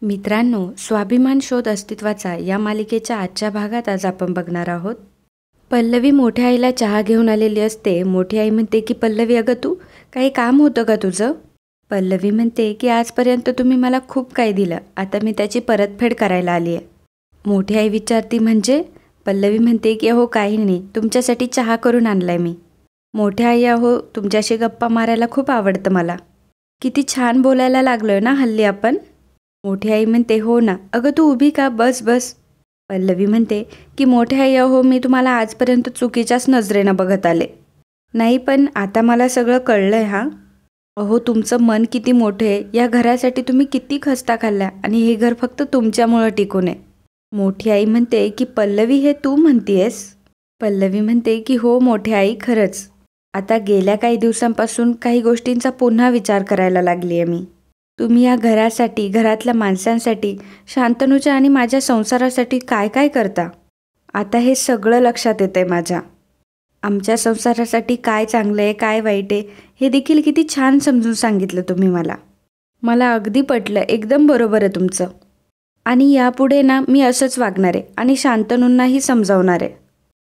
मित्रांनो, स्वाभिमान शोध अस्तित्वाचा या मालिकेच्या आजच्या भागात आज आपण बघणार आहोत. पल्लवी मोठ्या आईला चहा घेऊन आलेली असते. मोठी आई म्हणते की पल्लवी, अगं तू काही काम होतं का तुझं? पल्लवी म्हणते की आजपर्यंत तुम्ही मला खूप काही दिलं, आता मी त्याची परतफेड करायला आली आहे. मोठी आई विचारती म्हणजे? पल्लवी म्हणते की अहो काही नाही, तुमच्यासाठी चहा करून आणलाय मी. मोठ्या आई, अहो तुमच्याशी गप्पा मारायला खूप आवडतं मला. किती छान बोलायला लागलोय ना हल्ली आपण. मोठी आई म्हणते हो ना, अगं तू उभी का, बस बस. पल्लवी म्हणते की मोठ्या आई, अहो मी तुम्हाला आजपर्यंत चुकीच्याच नजरेनं बघत आले. नाही पण आता मला सगळं कळलंय हा. अहो तुमचं मन किती मोठे आहे, या घरासाठी तुम्ही किती खस्ता खाल्ल्या आणि हे घर फक्त तुमच्यामुळं टिकून आहे. मोठी आई म्हणते की पल्लवी, हे तू म्हणतीयस? पल्लवी म्हणते की हो मोठी आई, खरंच. आता गेल्या काही दिवसांपासून काही गोष्टींचा पुन्हा विचार करायला लागली आहे मी. तुम्ही या घरासाठी, घरातल्या माणसांसाठी, शांतनूच्या आणि माझ्या संसारासाठी काय काय करता, आता हे सगळं लक्षात येतंय माझ्या. आमच्या संसारासाठी काय चांगलं आहे, काय वाईट आहे, हे देखील किती छान समजून सांगितलं तुम्ही मला. मला अगदी पटलं, एकदम बरोबर आहे तुमचं. आणि यापुढे ना मी असंच वागणार आहे आणि शांतनूंनाही समजावणार आहे.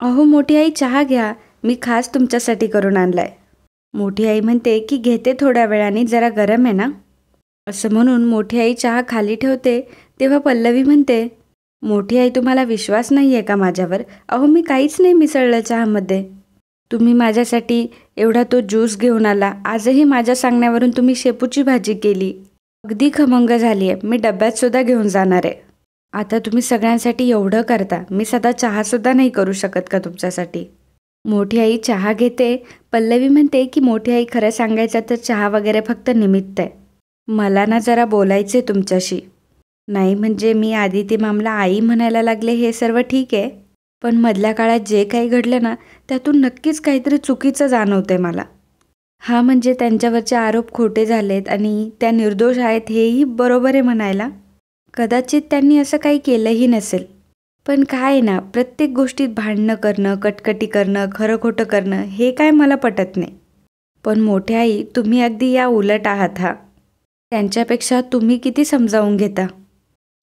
अहो मोठी आई चहा घ्या, मी खास तुमच्यासाठी करून आणलाय. मोठी आई म्हणते की घेते थोड्या वेळाने, जरा गरम आहे ना. असं म्हणून मोठी आई चहा खाली ठेवते तेव्हा पल्लवी म्हणते, मोठी आई तुम्हाला विश्वास नाही आहे का माझ्यावर? अहो मी काहीच नाही मिसळलं चहामध्ये. तुम्ही माझ्यासाठी एवढा तो ज्यूस घेऊन आला, आजही माझ्या सांगण्यावरून तुम्ही शेपूची भाजी केली, अगदी खमंग झाली आहे, मी डब्यातसुद्धा घेऊन जाणार आहे. आता तुम्ही सगळ्यांसाठी एवढं करता, मी साधा चहासुद्धा नाही करू शकत का तुमच्यासाठी? मोठी आई चहा घेते. पल्लवी म्हणते की मोठी आई, खरं सांगायचं तर चहा वगैरे फक्त निमित्त आहे. मला ना जरा बोलायचे तुमच्याशी. नाही म्हणजे मी आदिती मामला आई म्हणायला लागले हे सर्व ठीक आहे, पण मधल्या काळात जे काही घडलं ना त्यातून नक्कीच काहीतरी चुकीचं जाणवतंय मला. हा म्हणजे त्यांच्यावरचे आरोप खोटे झालेत आणि त्या निर्दोष आहेत हेही बरोबर आहे म्हणायला. कदाचित त्यांनी असं काही केलंही नसेल, पण काय ना प्रत्येक गोष्टीत भांडणं करणं, कटकटी करणं, खरं खोटं करणं हे काय मला पटत नाही. पण मोठ्या आई तुम्ही अगदी या उलट आहात हा. त्यांच्यापेक्षा तुम्ही किती समजावून घेता.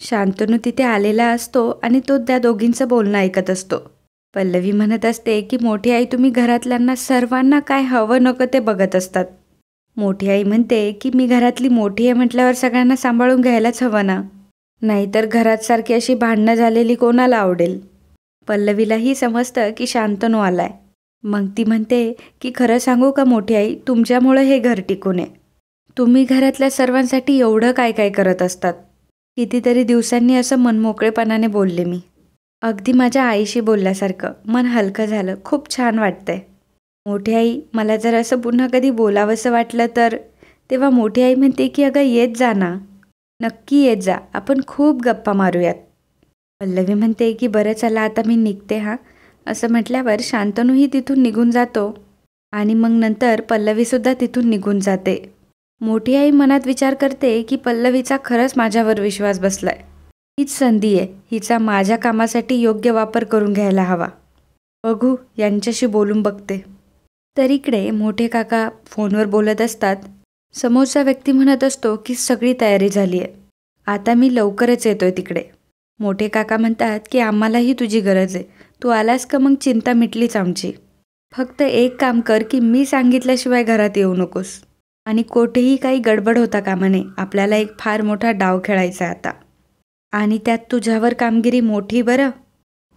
शांतनू तिथे आलेला असतो आणि तो त्या दोघींचं बोलणं ऐकत असतो. पल्लवी म्हणत असते की मोठी आई तुम्ही घरातल्यांना सर्वांना काय हवं नको ते बघत असतात. मोठी आई म्हणते की मी घरातली मोठी आहे म्हटल्यावर सगळ्यांना सांभाळून घ्यायलाच हवं ना, नाहीतर घरात सारखी अशी भांडणं झालेली कोणाला आवडेल. पल्लवीलाही समजतं की शांतनू आलाय. मग ती म्हणते की खरं सांगू का मोठी आई, तुमच्यामुळं हे घर टिकून आहे. तुम्ही घरातल्या सर्वांसाठी एवढं काय काय करत असतात. कितीतरी दिवसांनी असं मनमोकळेपणाने बोलले मी. अगदी माझ्या आईशी बोलल्यासारखं, मन हलकं झालं, खूप छान वाटतंय. मोठी आई, मला जर असं पुन्हा कधी बोलावंसं वाटलं तर? तेव्हा मोठी आई म्हणते की अगं येत जा ना, नक्की येत जा, आपण खूप गप्पा मारूयात. पल्लवी म्हणते की बरं चला आता मी निघते हा. असं म्हटल्यावर शांतनूही तिथून निघून जातो आणि मग नंतर पल्लवीसुद्धा तिथून निघून जाते. मोठी आई मनात विचार करते की पल्लवीचा खरंच माझ्यावर विश्वास बसलाय. हीच संधी आहे, हिचा माझ्या कामासाठी योग्य वापर करून घ्यायला हवा. बघू, यांच्याशी बोलून बघते. तर इकडे मोठे काका फोनवर बोलत असतात. समोरचा व्यक्ती म्हणत असतो की सगळी तयारी झाली आहे, आता मी लवकरच येतोय तिकडे. मोठे काका म्हणतात की आम्हालाही तुझी गरज आहे, तू आलास का मग चिंता मिटलीच आमची. फक्त एक काम कर की मी सांगितल्याशिवाय घरात येऊ नकोस आणि कोठेही काही गडबड होता कामा नये. आपल्याला एक फार मोठा डाव खेळायचा आहे आता, आणि त्यात तुझ्यावर कामगिरी मोठी बरं.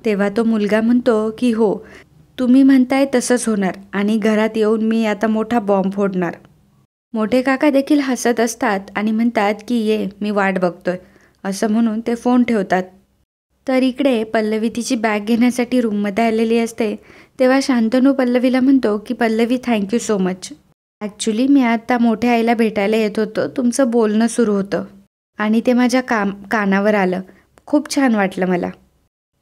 तेव्हा तो मुलगा म्हणतो की हो, तुम्ही म्हणताय तसंच होणार आणि घरात येऊन मी आता मोठा बॉम्ब फोडणार. मोठे काका देखील हसत असतात आणि म्हणतात की ये, मी वाट बघतोय. असं म्हणून ते फोन ठेवतात. तर इकडे पल्लवी तिची बॅग घेण्यासाठी रूममध्ये आलेली असते. तेव्हा शांतनू पल्लवीला म्हणतो की Pallavi, thank you so much. Actually मी आता मोठ्या आईला भेटायला येत होतो, तुमचं बोलणं सुरू होतं आणि ते माझ्या कानावर आलं. खूप छान वाटलं मला.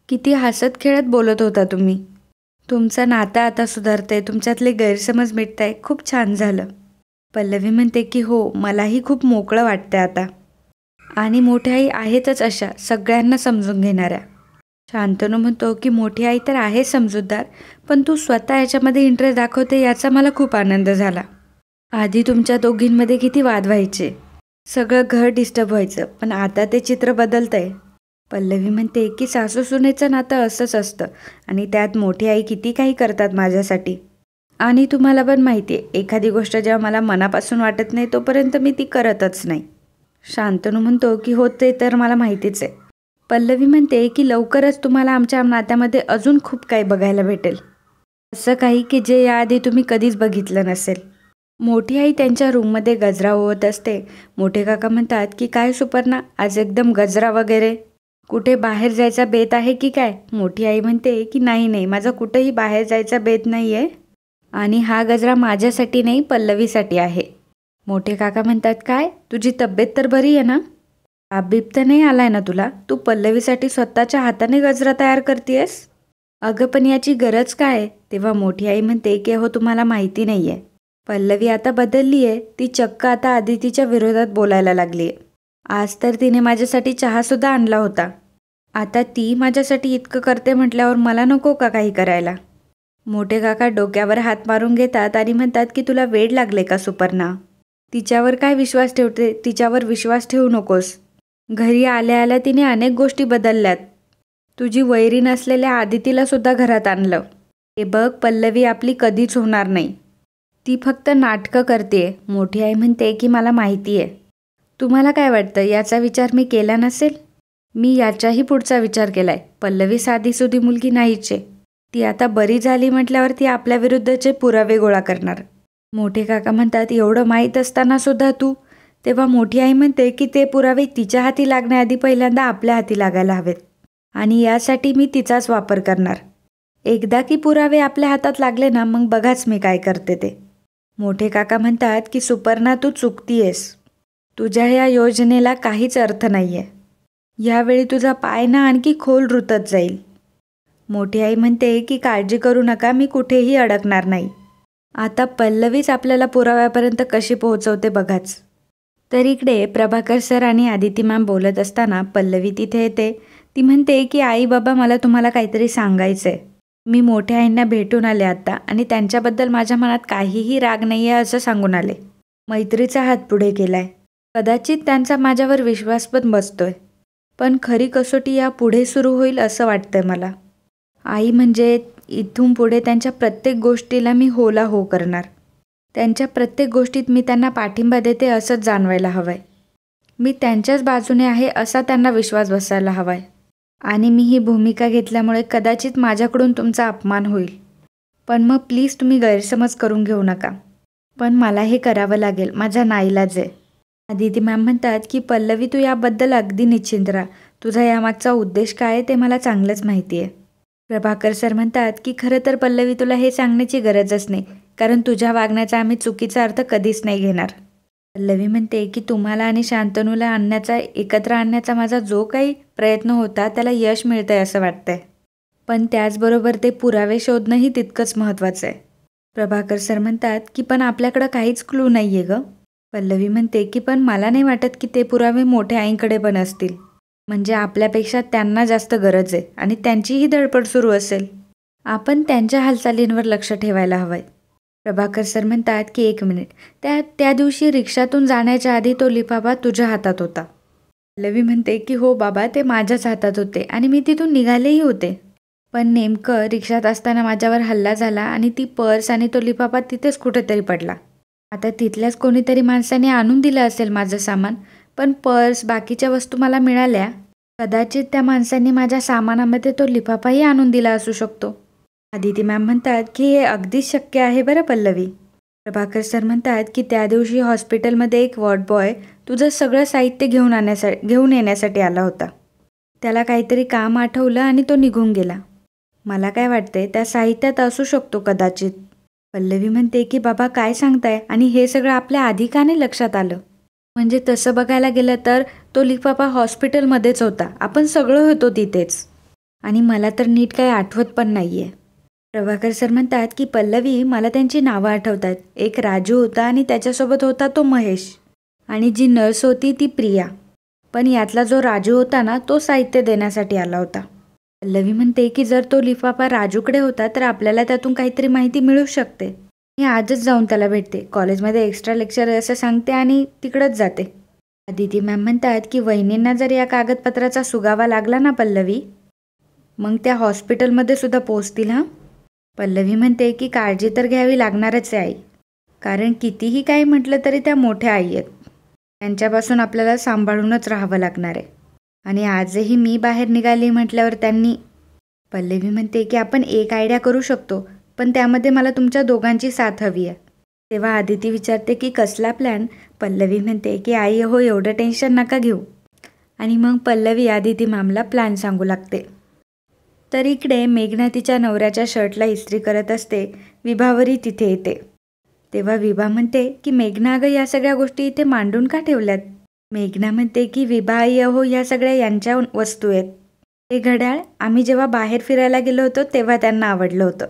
किती हसत खेळत बोलत होता तुम्ही. तुमचं नातं आता सुधारतंय, तुमच्यातले गैरसमज मिटताय, खूप छान झालं. पल्लवी म्हणते की हो, मलाही खूप मोकळं वाटतंय आता. आणि मोठी आई आहेतच अशा सगळ्यांना समजून घेणाऱ्या. शांतनू म्हणतो की मोठी आई तर आहे समजूतदार, पण तू स्वतः याच्यामध्ये इंटरेस्ट दाखवते याचा मला खूप आनंद झाला. आधी तुमच्या दोघींमध्ये किती वाद व्हायचे, सगळं घर डिस्टर्ब व्हायचं, पण आता ते चित्र बदलतंय. पल्लवी म्हणते की सासू सुनेचं नातं असंच असतं आणि त्यात मोठी आई किती काही करतात माझ्यासाठी. आणि तुम्हाला पण माहिती आहे, एखादी गोष्ट जेव्हा मला मनापासून वाटत नाही तोपर्यंत मी ती करतच नाही. शांतनू म्हणतो की हो ते तर मला माहितीच आहे. पल्लवी म्हणते की लवकरच तुम्हाला आमच्या नात्यामध्ये अजून खूप काही बघायला भेटेल, असं काही की जे याआधी तुम्ही कधीच बघितलं नसेल. मोठी आई त्यांच्या रूममध्ये गजरा ओवत असते. मोठे काका म्हणतात की काय सुपर्णा, आज एकदम गजरा वगैरे, कुठे बाहेर जायचा बेत आहे की काय? मोठी आई म्हणते की नाही नाही, माझा कुठेही बाहेर जायचा बेत नाही आहे आणि हा गजरा माझ्यासाठी नाही पल्लवीसाठी आहे. मोठे काका म्हणतात काय, तुझी तब्येत तर बरी आहे ना? ताप तर नाही आलाय ना तुला? तू पल्लवीसाठी स्वतःच्या हाताने गजरा तयार करतेयस? अगं पण याची गरज काय? तेव्हा मोठी आई म्हणते की हो तुम्हाला माहिती नाही आहे, पल्लवी आता बदलली आहे. ती चक्क आता आदितीच्या विरोधात बोलायला लागली आहे. आज तर तिने माझ्यासाठी चहासुद्धा आणला होता. आता ती माझ्यासाठी इतकं करते म्हटल्यावर मला नको का काही करायला? मोठे काका डोक्यावर हात मारून घेतात आणि म्हणतात की तुला वेड लागले का सुपर्णा? तिच्यावर काय विश्वास ठेवते? तिच्यावर विश्वास ठेवू नकोस. घरी आल्या आल्या तिने अनेक गोष्टी बदलल्यात. तुझी वैरी नसलेल्या आदितीला सुद्धा घरात आणलं. हे बघ, पल्लवी आपली कधीच होणार नाही. ती फक्त नाटकं करते. मोठी आई म्हणते की मला माहिती आहे. तुम्हाला काय वाटतं, याचा विचार मी केला नसेल? मी याच्याही पुढचा विचार केलाय. पल्लवी साधीसुधी मुलगी नाहीच आहे. ती आता बरी झाली म्हटल्यावर ती आपल्या विरुद्धचे पुरावे गोळा करणार. मोठे काका म्हणतात एवढं माहीत असताना सुद्धा तू? तेव्हा मोठी आई म्हणते की ते पुरावे तिच्या हाती लागण्याआधी पहिल्यांदा आपल्या हाती लागायला हवेत आणि यासाठी मी तिचाच वापर करणार. एकदा की पुरावे आपल्या हातात लागले ना, मग बघाच मी काय करते ते. मोठे काका म्हणतात की सुपर्णा, तू चुकतीयस. तुझ्या या योजनेला काहीच अर्थ नाही आहे. यावेळी तुझा पाय ना आणखी खोल रुतत जाईल. मोठी आई म्हणते की काळजी करू नका, मी कुठेही अडकणार नाही. आता पल्लवीच आपल्याला पुराव्यापर्यंत कशी पोहोचवते बघाच. तर इकडे प्रभाकर सर आणि आदिती मॅम बोलत असताना पल्लवी तिथे येते. ती म्हणते की आई बाबा, मला तुम्हाला काहीतरी सांगायचं आहे. मी मोठ्या आईंना भेटून आले आता आणि त्यांच्याबद्दल माझ्या मनात काहीही राग नाही आहे असं सांगून आले. मैत्रीचा हात पुढे केलाय. कदाचित त्यांचा माझ्यावर विश्वास पण बसतोय, पण खरी कसोटी या पुढे सुरू होईल असं वाटतंय मला. आई म्हणजे इथून पुढे त्यांच्या प्रत्येक गोष्टीला मी होला हो करणार. त्यांच्या प्रत्येक गोष्टीत मी त्यांना पाठिंबा देते असंच जाणवायला हवंय. मी त्यांच्याच बाजूने आहे असा त्यांना विश्वास बसायला हवाय. आणि मी ही भूमिका घेतल्यामुळे कदाचित माझ्याकडून तुमचा अपमान होईल, पण मग प्लीज तुम्ही गैरसमज करून घेऊ नका. पण मला हे करावं लागेल, माझा नाईलाज आहे. आदिती मॅम म्हणतात की पल्लवी, तू याबद्दल अगदी निश्चिंत राहा. तुझा यामागचा उद्देश काय आहे ते मला चांगलंच माहिती आहे. प्रभाकर सर म्हणतात की खरं तर पल्लवी, तुला हे सांगण्याची गरजच नाही, कारण तुझ्या वागण्याचा आम्ही चुकीचा अर्थ कधीच नाही घेणार. पल्लवी म्हणते की तुम्हाला आणि शांतनूला एकत्र आणण्याचा माझा जो काही प्रयत्न होता त्याला यश मिळतंय असं वाटतंय, पण त्याचबरोबर ते पुरावे शोधणंही तितकंच महत्त्वाचं आहे. प्रभाकर सर म्हणतात की पण आपल्याकडं काहीच क्लू नाही आहे गं. पल्लवी म्हणते की पण मला नाही वाटत की ते पुरावे मोठ्या आईंकडे पण असतील. म्हणजे आपल्यापेक्षा त्यांना जास्त गरज आहे आणि त्यांचीही धडपड सुरू असेल. आपण त्यांच्या हालचालींवर लक्ष ठेवायला हवंय. प्रभाकर सर म्हणतात की एक मिनिट, त्या दिवशी रिक्षातून जाण्याच्या आधी तो लिफाफा तुझ्या हातात होता. पल्लवी म्हणते की हो बाबा, ते माझ्याच हातात होते आणि मी तिथून निघालेही होते, पण नेमकं रिक्षात असताना माझ्यावर हल्ला झाला आणि ती पर्स आणि तो लिफाफा तिथेच कुठेतरी पडला. आता तिथल्याच कोणीतरी माणसाने आणून दिलं असेल माझं सामान, पण पर्स बाकीच्या वस्तू मला मिळाल्या. कदाचित त्या माणसांनी माझ्या सामानामध्ये तो लिफाफाही आणून दिला असू शकतो. आदिती मॅम म्हणतात की हे अगदीच शक्य आहे बरं पल्लवी. प्रभाकर सर म्हणतात की त्या दिवशी हॉस्पिटलमध्ये एक वॉर्ड बॉय तुझं सगळं साहित्य घेऊन येण्यासाठी आला होता. त्याला काहीतरी काम आठवलं आणि तो निघून गेला. मला काय वाटतंय, त्या साहित्यात असू शकतो कदाचित. पल्लवी म्हणते की बाबा काय सांगताय, आणि हे सगळं आपल्या आधी का नाही लक्षात आलं? म्हणजे तसं बघायला गेलं तर तो लिफाफा हॉस्पिटलमध्येच होता, आपण सगळं होतो तिथेच, आणि मला तर नीट काही आठवत पण नाही आहे. प्रभाकर सर म्हणतात की पल्लवी, मला त्यांची नावं आठवतात. एक राजू होता आणि त्याच्यासोबत होता तो महेश, आणि जी नर्स होती ती प्रिया. पण यातला जो राजू होता ना, तो साहित्य देण्यासाठी आला होता. पल्लवी म्हणते की जर तो लिफाफा राजूकडे होता तर आपल्याला त्यातून काहीतरी माहिती मिळू शकते. मी आजच जाऊन त्याला भेटते. कॉलेजमध्ये एक्स्ट्रा लेक्चर असं सांगते आणि तिकडंच जाते. अदिती मॅम म्हणतात की वहिनींना जर या कागदपत्राचा सुगावा लागला ना पल्लवी, मग त्या हॉस्पिटलमध्ये सुद्धा पोचतील हां. पल्लवी म्हणते की काळजी तर घ्यावी लागणारच आहे आई, कारण कितीही काही म्हटलं तरी त्या मोठ्या आई आहेत. त्यांच्यापासून आपल्याला सांभाळूनच राहावं लागणार आहे. आणि आजही मी बाहेर निघाली म्हटल्यावर त्यांनी. पल्लवी म्हणते की आपण एक आयडिया करू शकतो, पण त्यामध्ये मला तुमच्या दोघांची साथ हवी आहे. तेव्हा आदिती विचारते की कसला प्लॅन. पल्लवी म्हणते की आई हो एवढं टेन्शन नका घेऊ. आणि मग पल्लवी आदिती मॅमला प्लॅन सांगू लागते. तर इकडे मेघना तिच्या नवऱ्याच्या शर्टला इस्त्री करत असते. विभावरी तिथे येते. तेव्हा विभा म्हणते की मेघना अगं या सगळ्या गोष्टी इथे मांडून का ठेवल्यात. मेघना म्हणते की विभा आई अहो या सगळ्या यांच्या वस्तू आहेत. हे घड्याळ आम्ही जेव्हा बाहेर फिरायला गेलो होतो तेव्हा त्यांना आवडलं होतं.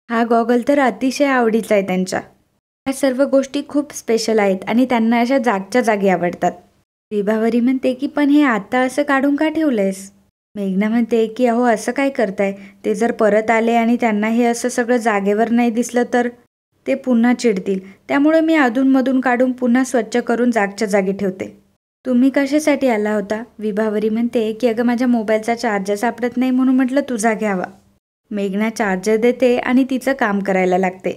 हा गॉगल तर अतिशय आवडीचा आहे त्यांच्या. या सर्व गोष्टी खूप स्पेशल आहेत आणि त्यांना अशा जागच्या जागी आवडतात. विभावरी म्हणते की पण हे आता असं काढून का ठेवलंयस. मेघना म्हणते की अहो असं काय करताय, ते जर परत आले आणि त्यांना हे असं सगळं जागेवर नाही दिसलं तर ते पुन्हा चिडतील. त्यामुळे मी अधूनमधून काढून पुन्हा स्वच्छ करून जागच्या जागी ठेवते. तुम्ही कशासाठी आला होता. विभावरी म्हणते की अगं माझ्या मोबाईलचा चार्जर सापडत नाही म्हणून म्हटलं तुझा घ्यावा. मेघना चार्जर देते आणि तिचं काम करायला लागते.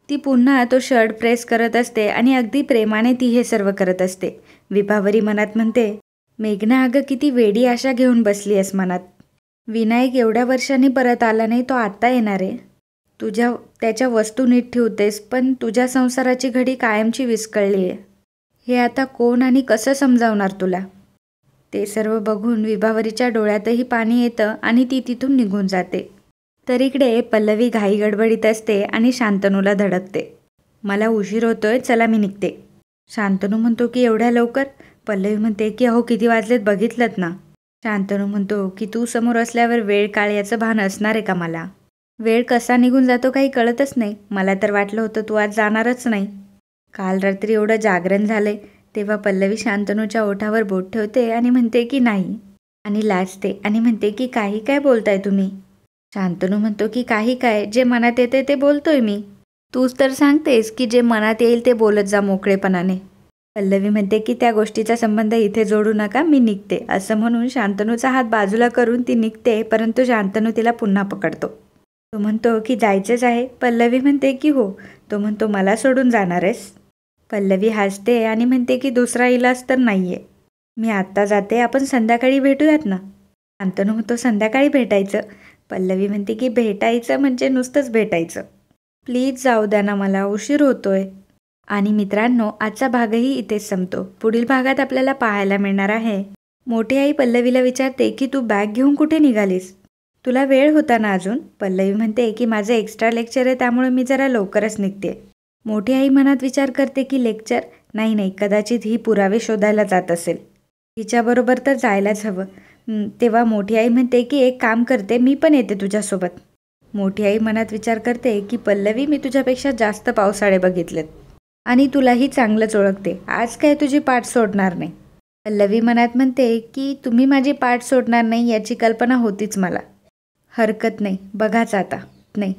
ती पुन्हा तो शर्ट प्रेस करत असते आणि अगदी प्रेमाने ती हे सर्व करत असते. विभावरी मनात म्हणते मेघना अगं किती वेडी आशा घेऊन बसली आहेस मनात. विनायक एवढ्या वर्षांनी परत आला नाही, तो आत्ता येणार आहे. त्याच्या वस्तू नीट ठेवतेस, पण तुझ्या संसाराची घडी कायमची विस्कळली आहे. हे आता कोण आणि कसं समजावणार तुला. ते सर्व बघून विभावरीच्या डोळ्यातही पाणी येतं आणि ती तिथून निघून जाते. तर इकडे पल्लवी घाई गडबडीत असते आणि शांतनूला धडकते. मला उशीर होतोय, चला मी निघते. शांतनू म्हणतो की एवढ्या लवकर. पल्लवी म्हणते की अहो किती वाजलेत बघितलंत ना. शांतनू म्हणतो की तू समोर असल्यावर वेळ काळ याचं भान असणार आहे का मला. वेळ कसा निघून जातो काही कळतच नाही. मला तर वाटलं होतं तू आज जाणारच नाही. काल रात्री एवढं जागरण झालंय. तेव्हा पल्लवी शांतनूच्या ओठावर बोट ठेवते आणि म्हणते की नाही, आणि लाजते आणि म्हणते की काही काय बोलताय तुम्ही. शांतनू म्हणतो की काही काय, जे मनात येते ते बोलतोय मी. तूच तर सांगतेस की जे मनात येईल ते बोलत जा मोकळेपणाने. पल्लवी म्हणते की त्या गोष्टीचा संबंध इथे जोडू नका, मी निघते. असं म्हणून शांतनूचा हात बाजूला करून ती निघते, परंतु शांतनू तिला पुन्हा पकडतो. तो म्हणतो की जायचंच आहे. पल्लवी म्हणते की हो. तो म्हणतो मला सोडून जाणार आहेस. पल्लवी हसते आणि म्हणते की दुसरा इलाज तर नाहीये. मी आत्ता जाते, आपण संध्याकाळी भेटूयात ना. शांतनू म्हणतो संध्याकाळी भेटायचं. पल्लवी म्हणते की भेटायचं म्हणजे नुसतंच भेटायचं. प्लीज जाऊ द्या ना, मला उशीर होतोय. आणि मित्रांनो, आजचा भागही इथेच संपतो. पुढील भागात आपल्याला पाहायला मिळणार आहे. मोठी आई पल्लवीला विचारते की तू बॅग घेऊन कुठे निघालीस. तुला वेळ होता ना अजून. पल्लवी म्हणते की माझं एक्स्ट्रा लेक्चर आहे, त्यामुळे मी जरा लवकरच निघते. मोठी आई मनात विचार करते की लेक्चर नाही, कदाचित ही पुरावे शोधायला जात असेल. हिच्याबरोबर तर जायलाच हवं. तेव्हा मोठी आई म्हणते की एक काम करते, मी पण येते तुझ्यासोबत. मोठी आई मनात विचार करते की पल्लवी, मी तुझ्यापेक्षा जास्त पावसाळे बघितलेत आणि तुलाही चांगलंच ओळखते. आज काय तुझी पाठ सोडणार नाही. पल्लवी मनात म्हणते की तुम्ही माझी पाठ सोडणार नाही याची कल्पना होतीच मला. हरकत नाही, बघाच आता. नाही